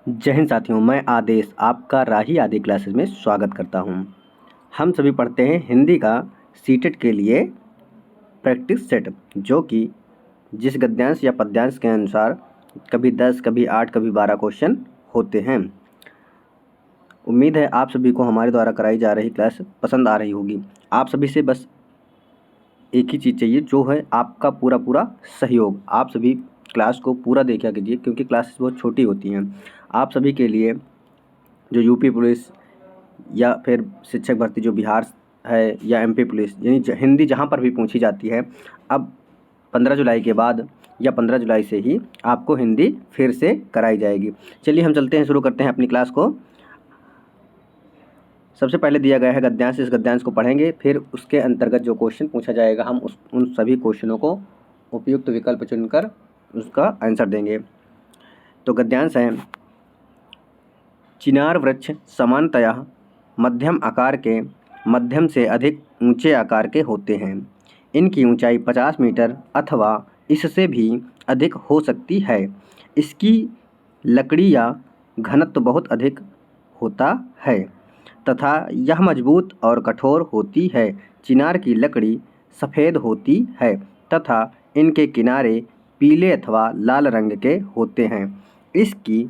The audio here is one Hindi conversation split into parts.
जय हिंद साथियों, मैं आदेश आपका राही आदि क्लासेस में स्वागत करता हूं। हम सभी पढ़ते हैं हिंदी का सीटेट के लिए प्रैक्टिस सेट, जो कि जिस गद्यांश या पद्यांश के अनुसार कभी 10, कभी 8, कभी 12 क्वेश्चन होते हैं। उम्मीद है आप सभी को हमारे द्वारा कराई जा रही क्लास पसंद आ रही होगी। आप सभी से बस एक ही चीज़ चाहिए, जो है आपका पूरा सहयोग। आप सभी क्लास को पूरा देखा कीजिए, क्योंकि क्लासेस बहुत छोटी होती हैं। आप सभी के लिए जो यूपी पुलिस या फिर शिक्षक भर्ती जो बिहार है या एमपी पुलिस, यानी हिंदी जहाँ पर भी पूछी जाती है, अब 15 जुलाई के बाद या 15 जुलाई से ही आपको हिंदी फिर से कराई जाएगी। चलिए हम चलते हैं, शुरू करते हैं अपनी क्लास को। सबसे पहले दिया गया है गद्यांश, इस गद्यांश को पढ़ेंगे, फिर उसके अंतर्गत जो क्वेश्चन पूछा जाएगा हम उन सभी क्वेश्चनों को उपयुक्त विकल्प चुनकर उसका आंसर देंगे। तो गद्यांश है, चिनार वृक्ष सामान्यतः मध्यम आकार के मध्यम से अधिक ऊंचे आकार के होते हैं। इनकी ऊंचाई 50 मीटर अथवा इससे भी अधिक हो सकती है। इसकी लकड़ी या घनत्व बहुत अधिक होता है तथा यह मजबूत और कठोर होती है। चिनार की लकड़ी सफ़ेद होती है तथा इनके किनारे पीले अथवा लाल रंग के होते हैं। इसकी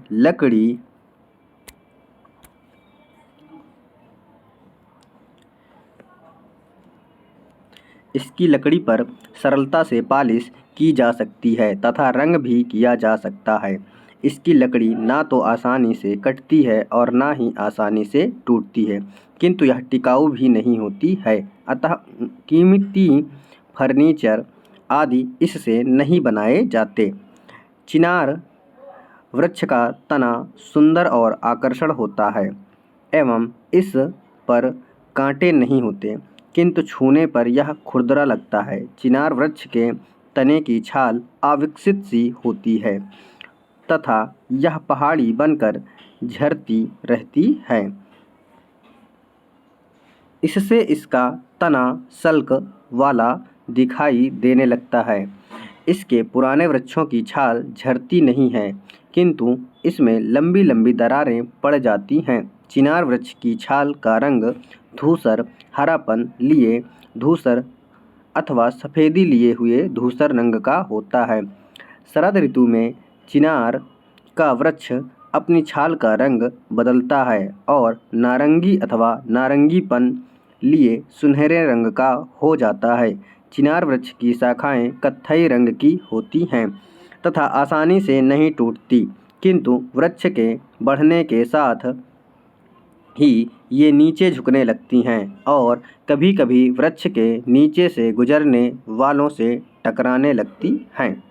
लकड़ी पर सरलता से पालिश की जा सकती है तथा रंग भी किया जा सकता है। इसकी लकड़ी ना तो आसानी से कटती है और ना ही आसानी से टूटती है, किंतु यह टिकाऊ भी नहीं होती है। अतः कीमती फर्नीचर आदि इससे नहीं बनाए जाते। चिनार वृक्ष का तना सुंदर और आकर्षक होता है एवं इस पर कांटे नहीं होते, किंतु छूने पर यह खुरदरा लगता है। चिनार वृक्ष के तने की छाल अविकसित सी होती है तथा यह पहाड़ी बनकर झरती रहती है। इससे इसका तना सल्क वाला दिखाई देने लगता है। इसके पुराने वृक्षों की छाल झरती नहीं है, किंतु इसमें लंबी लंबी दरारें पड़ जाती हैं। चिनार वृक्ष की छाल का रंग धूसर हरापन लिए धूसर अथवा सफ़ेदी लिए हुए धूसर रंग का होता है। शरद ऋतु में चिनार का वृक्ष अपनी छाल का रंग बदलता है और नारंगी अथवा नारंगीपन लिए सुनहरे रंग का हो जाता है। चिनार वृक्ष की शाखाएं कत्थई रंग की होती हैं तथा आसानी से नहीं टूटती, किंतु वृक्ष के बढ़ने के साथ ही ये नीचे झुकने लगती हैं और कभी कभी वृक्ष के नीचे से गुजरने वालों से टकराने लगती हैं।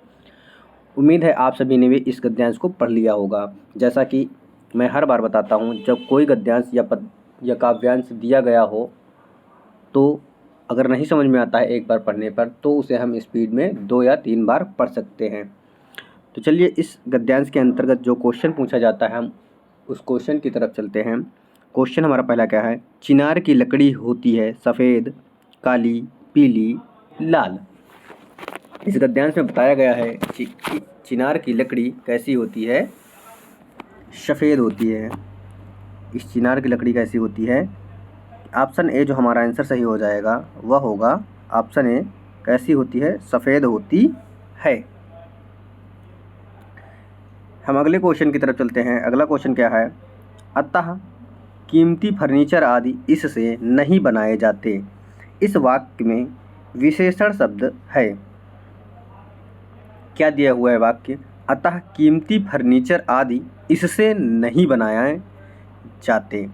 उम्मीद है आप सभी ने भी इस गद्यांश को पढ़ लिया होगा। जैसा कि मैं हर बार बताता हूँ, जब कोई गद्यांश या काव्यांश दिया गया हो तो अगर नहीं समझ में आता है एक बार पढ़ने पर, तो उसे हम स्पीड में 2 या 3 बार पढ़ सकते हैं। तो चलिए इस गद्यांश के अंतर्गत जो क्वेश्चन पूछा जाता है, हम उस क्वेश्चन की तरफ चलते हैं। क्वेश्चन हमारा पहला क्या है? चिनार की लकड़ी होती है सफ़ेद, काली, पीली, लाल। इस गद्यांश में बताया गया है कि चिनार की लकड़ी कैसी होती है? सफ़ेद होती है। इस चिनार की लकड़ी कैसी होती है? ऑप्शन ए जो हमारा आंसर सही हो जाएगा वह होगा ऑप्शन ए। कैसी होती है? सफ़ेद होती है। हम अगले क्वेश्चन की तरफ चलते हैं। अगला क्वेश्चन क्या है? अतः कीमती फर्नीचर आदि इससे नहीं बनाए जाते। इस वाक्य में विशेषण शब्द है। क्या दिया हुआ है वाक्य? अतः कीमती फर्नीचर आदि इससे नहीं बनाए जाते।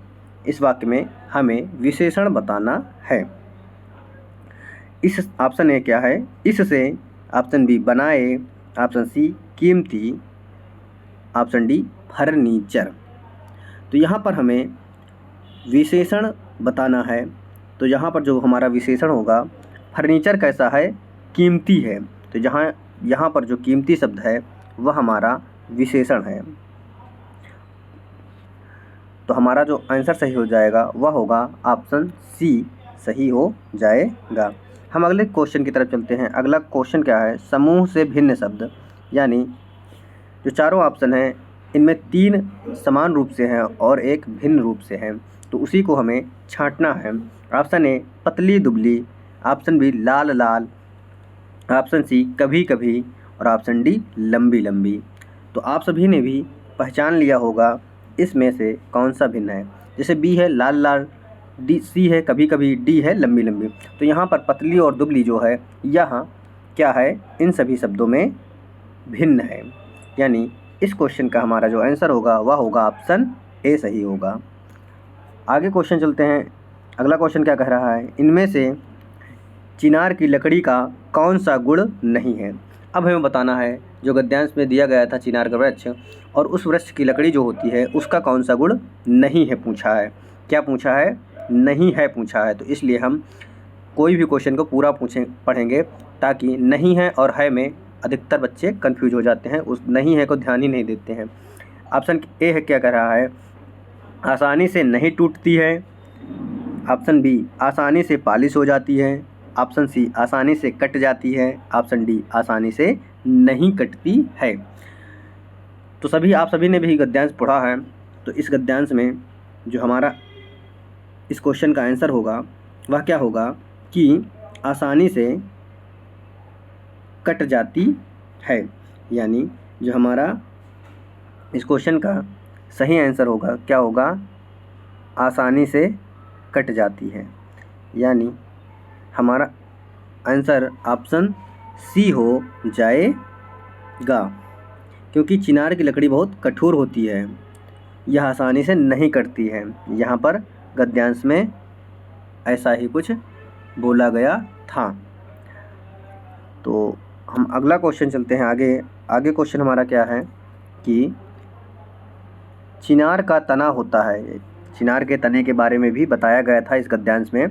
इस वाक्य में हमें विशेषण बताना है। इस ऑप्शन ए क्या है? इससे, ऑप्शन बी बनाए, ऑप्शन सी कीमती, ऑप्शन डी फर्नीचर। तो यहाँ पर हमें विशेषण बताना है। तो यहाँ पर जो हमारा विशेषण होगा, फर्नीचर कैसा है? कीमती है। तो यहाँ पर जो कीमती शब्द है वह हमारा विशेषण है। तो हमारा जो आंसर सही हो जाएगा वह होगा ऑप्शन सी सही हो जाएगा। हम अगले क्वेश्चन की तरफ चलते हैं। अगला क्वेश्चन क्या है? समूह से भिन्न शब्द, यानी जो चारों ऑप्शन हैं इनमें 3 समान रूप से हैं और एक भिन्न रूप से हैं, तो उसी को हमें छाँटना है। ऑप्शन ए पतली दुबली, ऑप्शन बी लाल लाल, ऑप्शन सी कभी कभी और ऑप्शन डी लंबी लंबी। तो आप सभी ने भी पहचान लिया होगा इसमें से कौन सा भिन्न है। जैसे बी है लाल लाल, डी सी है कभी कभी, डी है लंबी लंबी। तो यहाँ पर पतली और दुबली जो है यहाँ क्या है, इन सभी शब्दों में भिन्न है। यानी इस क्वेश्चन का हमारा जो आंसर होगा वह होगा ऑप्शन ए सही होगा। आगे क्वेश्चन चलते हैं। अगला क्वेश्चन क्या कह रहा है, इनमें से चिनार की लकड़ी का कौन सा गुण नहीं है। अब हमें बताना है जो गद्यांश में दिया गया था चिनार का वृक्ष, और उस वृक्ष की लकड़ी जो होती है उसका कौन सा गुण नहीं है पूछा है। क्या पूछा है, नहीं है पूछा है। तो इसलिए हम कोई भी क्वेश्चन को पूरा पढ़ेंगे, ताकि नहीं है और है में अधिकतर बच्चे कंफ्यूज हो जाते हैं, उस नहीं है को ध्यान ही नहीं देते हैं। ऑप्शन ए है, क्या कह रहा है, आसानी से नहीं टूटती है। ऑप्शन बी आसानी से पालिश हो जाती है। ऑप्शन सी आसानी से कट जाती है। ऑप्शन डी आसानी से नहीं कटती है। तो आप सभी ने भी गद्यांश पढ़ा है, तो इस गद्यांश में जो हमारा इस क्वेश्चन का आंसर होगा वह क्या होगा कि आसानी से कट जाती है। यानी जो हमारा इस क्वेश्चन का सही आंसर होगा क्या होगा, आसानी से कट जाती है। यानी हमारा आंसर ऑप्शन सी हो जाएगा, क्योंकि चिनार की लकड़ी बहुत कठोर होती है, यह आसानी से नहीं कटती है। यहाँ पर गद्यांश में ऐसा ही कुछ बोला गया था। तो हम अगला क्वेश्चन चलते हैं आगे क्वेश्चन हमारा क्या है कि चिनार का तना होता है। चिनार के तने के बारे में भी बताया गया था इस गद्यांश में।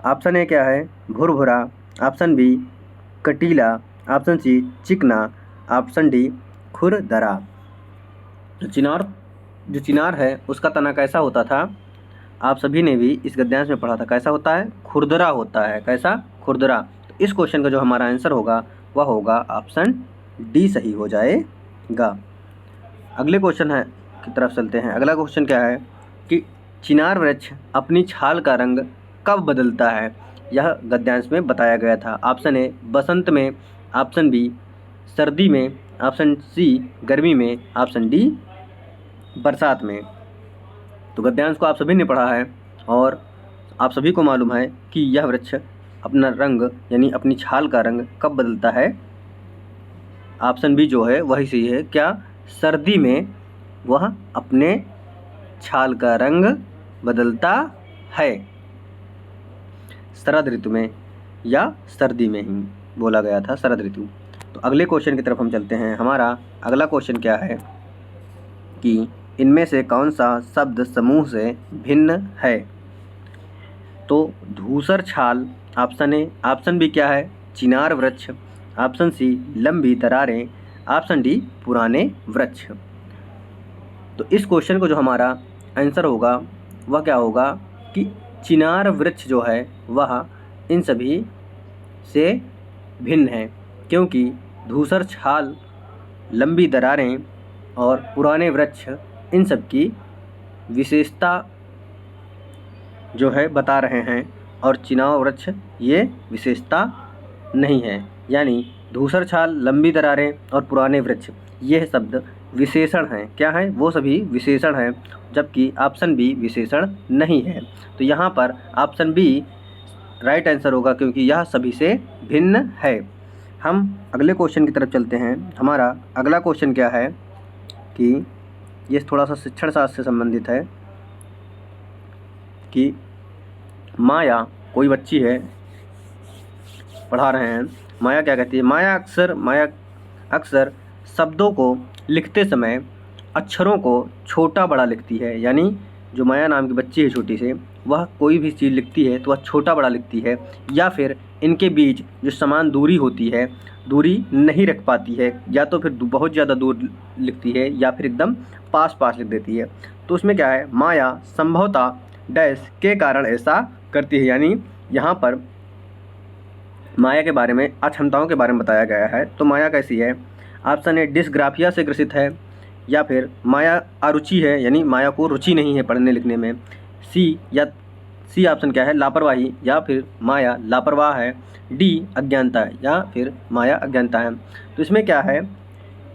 ऑप्शन ए क्या है, भुरभुरा। ऑप्शन बी कटीला। ऑप्शन सी चिकना। ऑप्शन डी खुरदरा। जो चिनार है उसका तना कैसा होता था, आप सभी ने भी इस गद्यांश में पढ़ा था। कैसा होता है, खुरदरा होता है। कैसा, खुरदरा। तो इस क्वेश्चन का जो हमारा आंसर होगा वह होगा ऑप्शन डी सही हो जाएगा। अगले क्वेश्चन है की तरफ चलते हैं। अगला क्वेश्चन क्या है कि चिनार वृक्ष अपनी छाल का रंग कब बदलता है, यह गद्यांश में बताया गया था। ऑप्शन ए बसंत में। ऑप्शन बी सर्दी में। ऑप्शन सी गर्मी में। ऑप्शन डी बरसात में। तो गद्यांश को आप सभी ने पढ़ा है और आप सभी को मालूम है कि यह वृक्ष अपना रंग यानी अपनी छाल का रंग कब बदलता है। ऑप्शन बी जो है वही सही है। क्या, सर्दी में वह अपने छाल का रंग बदलता है। शरद ऋतु में या सर्दी में ही बोला गया था, शरद ऋतु। तो अगले क्वेश्चन की तरफ हम चलते हैं। हमारा अगला क्वेश्चन क्या है कि इनमें से कौन सा शब्द समूह से भिन्न है। तो धूसर छाल ऑप्शन ए। ऑप्शन बी क्या है, चिनार वृक्ष। ऑप्शन सी लंबी दरारें। ऑप्शन डी पुराने वृक्ष। तो इस क्वेश्चन को जो हमारा आंसर होगा वह क्या होगा कि चिनार वृक्ष जो है वह इन सभी से भिन्न है, क्योंकि धूसर छाल, लंबी दरारें और पुराने वृक्ष इन सब की विशेषता जो है बता रहे हैं, और चिनार वृक्ष ये विशेषता नहीं है। यानी धूसर छाल, लंबी दरारें और पुराने वृक्ष यह शब्द विशेषण हैं। क्या हैं, वो सभी विशेषण हैं, जबकि ऑप्शन बी विशेषण नहीं है। तो यहाँ पर ऑप्शन बी राइट आंसर होगा, क्योंकि यह सभी से भिन्न है। हम अगले क्वेश्चन की तरफ चलते हैं। हमारा अगला क्वेश्चन क्या है कि ये थोड़ा सा शिक्षण शास्त्र से संबंधित है कि माया कोई बच्ची है, पढ़ा रहे हैं। माया क्या कहती है, माया अक्सर शब्दों को लिखते समय अक्षरों को छोटा बड़ा लिखती है। यानी जो माया नाम की बच्ची है छोटी से, वह कोई भी चीज़ लिखती है तो वह छोटा बड़ा लिखती है, या फिर इनके बीच जो समान दूरी होती है, दूरी नहीं रख पाती है, या तो फिर बहुत ज़्यादा दूर लिखती है या फिर एकदम पास पास लिख देती है। तो उसमें क्या है, माया संभवतः डैश के कारण ऐसा करती है। यानी यहाँ पर माया के बारे में, अक्षमताओं के बारे में बताया गया है। तो माया कैसी है, ऑप्शन ए डिस्ग्राफिया से ग्रसित है। या फिर माया अरुचि है, यानी माया को रुचि नहीं है पढ़ने लिखने में। सी ऑप्शन क्या है, लापरवाही, या फिर माया लापरवाह है। डी अज्ञानता है, या फिर माया अज्ञानता है। तो इसमें क्या है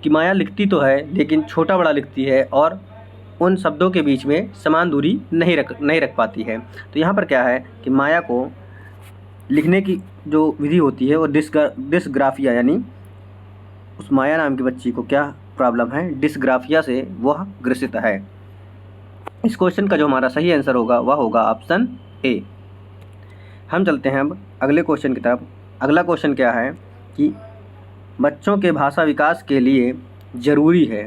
कि माया लिखती तो है लेकिन छोटा बड़ा लिखती है और उन शब्दों के बीच में समान दूरी नहीं रख पाती है। तो यहाँ पर क्या है कि माया को लिखने की जो विधि होती है वो डिस्ग्राफिया, यानी उस माया नाम की बच्ची को क्या प्रॉब्लम है, डिस्ग्राफिया से वह ग्रसित है। इस क्वेश्चन का जो हमारा सही आंसर होगा वह होगा ऑप्शन ए। हम चलते हैं अब अगले क्वेश्चन की तरफ। अगला क्वेश्चन क्या है कि बच्चों के भाषा विकास के लिए ज़रूरी है,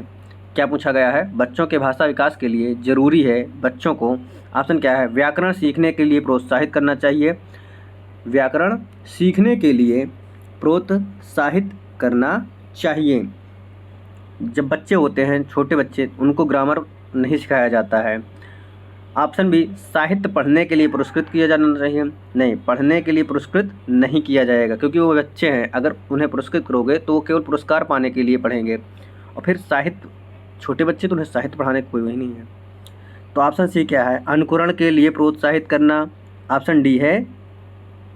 क्या पूछा गया है, बच्चों के भाषा विकास के लिए ज़रूरी है बच्चों को, ऑप्शन क्या है, व्याकरण सीखने के लिए प्रोत्साहित करना चाहिए, व्याकरण सीखने के लिए प्रोत्साहित करना चाहिए। जब बच्चे होते हैं, छोटे बच्चे, उनको ग्रामर नहीं सिखाया जाता है। ऑप्शन बी, साहित्य पढ़ने के लिए पुरस्कृत किया जाना चाहिए। नहीं, पढ़ने के लिए पुरस्कृत नहीं किया जाएगा क्योंकि वो बच्चे हैं। अगर उन्हें पुरस्कृत करोगे तो वो केवल पुरस्कार पाने के लिए पढ़ेंगे, और फिर साहित्य, छोटे बच्चे तो उन्हें साहित्य पढ़ाने का कोई वही नहीं है। तो ऑप्शन सी क्या है, अनुकरण के लिए प्रोत्साहित करना। ऑप्शन डी है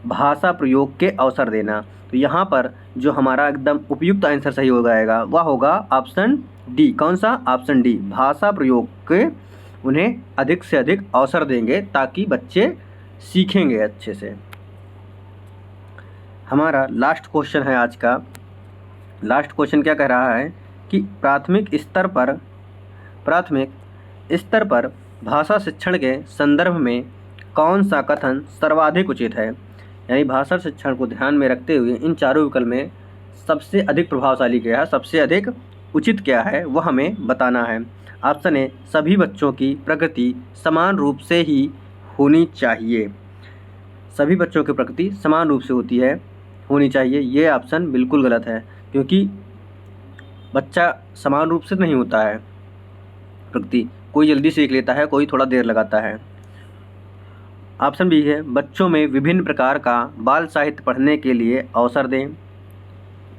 भाषा प्रयोग के अवसर देना। तो यहाँ पर जो हमारा एकदम उपयुक्त आंसर सही हो जाएगा वह होगा ऑप्शन डी। कौन सा, ऑप्शन डी, भाषा प्रयोग के उन्हें अधिक से अधिक अवसर देंगे ताकि बच्चे सीखेंगे अच्छे से। हमारा लास्ट क्वेश्चन है आज का। लास्ट क्वेश्चन क्या कह रहा है कि प्राथमिक स्तर पर भाषा शिक्षण के संदर्भ में कौन सा कथन सर्वाधिक उचित है। यानी भाषा शिक्षण को ध्यान में रखते हुए इन चारों विकल्प में सबसे अधिक प्रभावशाली क्या है, सबसे अधिक उचित क्या है, वह हमें बताना है। ऑप्शन ए, सभी बच्चों की प्रकृति समान रूप से ही होनी चाहिए। सभी बच्चों की प्रकृति समान रूप से होनी चाहिए, ये ऑप्शन बिल्कुल गलत है क्योंकि बच्चा समान रूप से नहीं होता है प्रकृति, कोई जल्दी सीख लेता है, कोई थोड़ा देर लगाता है। ऑप्शन बी है, बच्चों में विभिन्न प्रकार का बाल साहित्य पढ़ने के लिए अवसर दें,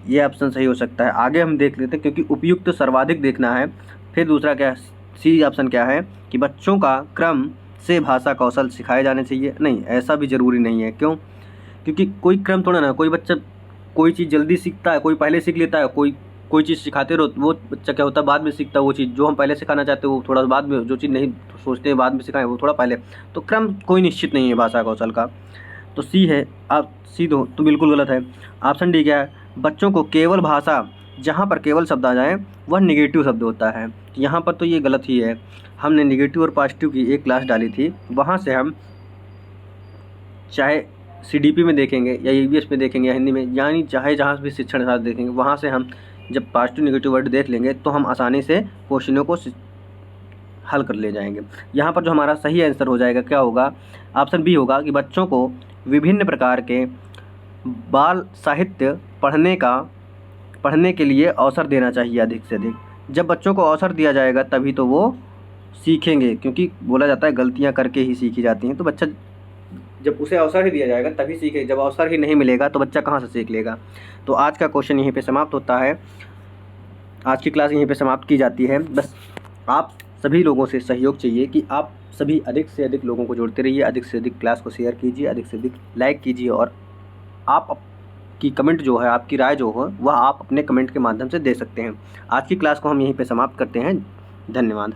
ये ऑप्शन सही हो सकता है। आगे हम देख लेते हैं क्योंकि उपयुक्त सर्वाधिक देखना है। फिर दूसरा क्या, सी ऑप्शन क्या है कि बच्चों का क्रम से भाषा कौशल सिखाए जाने चाहिए। नहीं, ऐसा भी ज़रूरी नहीं है। क्यों, क्योंकि कोई क्रम थोड़ा ना, कोई बच्चा कोई चीज़ जल्दी सीखता है, कोई पहले सीख लेता है, कोई चीज़ सिखाते रहो वो बच्चा क्या होता है बाद में सीखता है। वो चीज़ जो हम पहले सिखाना चाहते हैं वो थोड़ा बाद में, जो चीज़ नहीं सोचते हैं बाद में सिखाएं वो थोड़ा पहले। तो क्रम कोई निश्चित नहीं है भाषा कौशल का। तो सी है, आप सी दो तो बिल्कुल गलत है। ऑप्शन डी क्या है, बच्चों को केवल भाषा, जहाँ पर केवल शब्द आ जाएँ वह निगेटिव शब्द होता है। यहाँ पर तो ये गलत ही है। हमने निगेटिव और पॉजिटिव की एक क्लास डाली थी, वहाँ से हम चाहे CDP में देखेंगे या EVS में देखेंगे या हिंदी में, यानी चाहे जहाँ भी शिक्षण शास्त्र देखेंगे, वहाँ से हम जब पॉजिटिव निगेटिव वर्ड देख लेंगे तो हम आसानी से क्वेश्चनों को हल कर ले जाएंगे। यहाँ पर जो हमारा सही आंसर हो जाएगा क्या होगा, ऑप्शन बी होगा कि बच्चों को विभिन्न प्रकार के बाल साहित्य पढ़ने के लिए अवसर देना चाहिए अधिक से अधिक। जब बच्चों को अवसर दिया जाएगा तभी तो वो सीखेंगे, क्योंकि बोला जाता है गलतियाँ करके ही सीखी जाती हैं। तो बच्चा जब उसे अवसर ही दिया जाएगा तभी सीखे, जब अवसर ही नहीं मिलेगा तो बच्चा कहाँ से सीख लेगा। तो आज का क्वेश्चन यहीं पे समाप्त होता है, आज की क्लास यहीं पे समाप्त की जाती है। बस आप सभी लोगों से सहयोग चाहिए कि आप सभी अधिक से अधिक लोगों को जोड़ते रहिए, अधिक से अधिक क्लास को शेयर कीजिए, अधिक से अधिक लाइक कीजिए, और आप की कमेंट जो है, आपकी राय जो हो वह आप अपने कमेंट के माध्यम से दे सकते हैं। आज की क्लास को हम यहीं पे समाप्त करते हैं। धन्यवाद।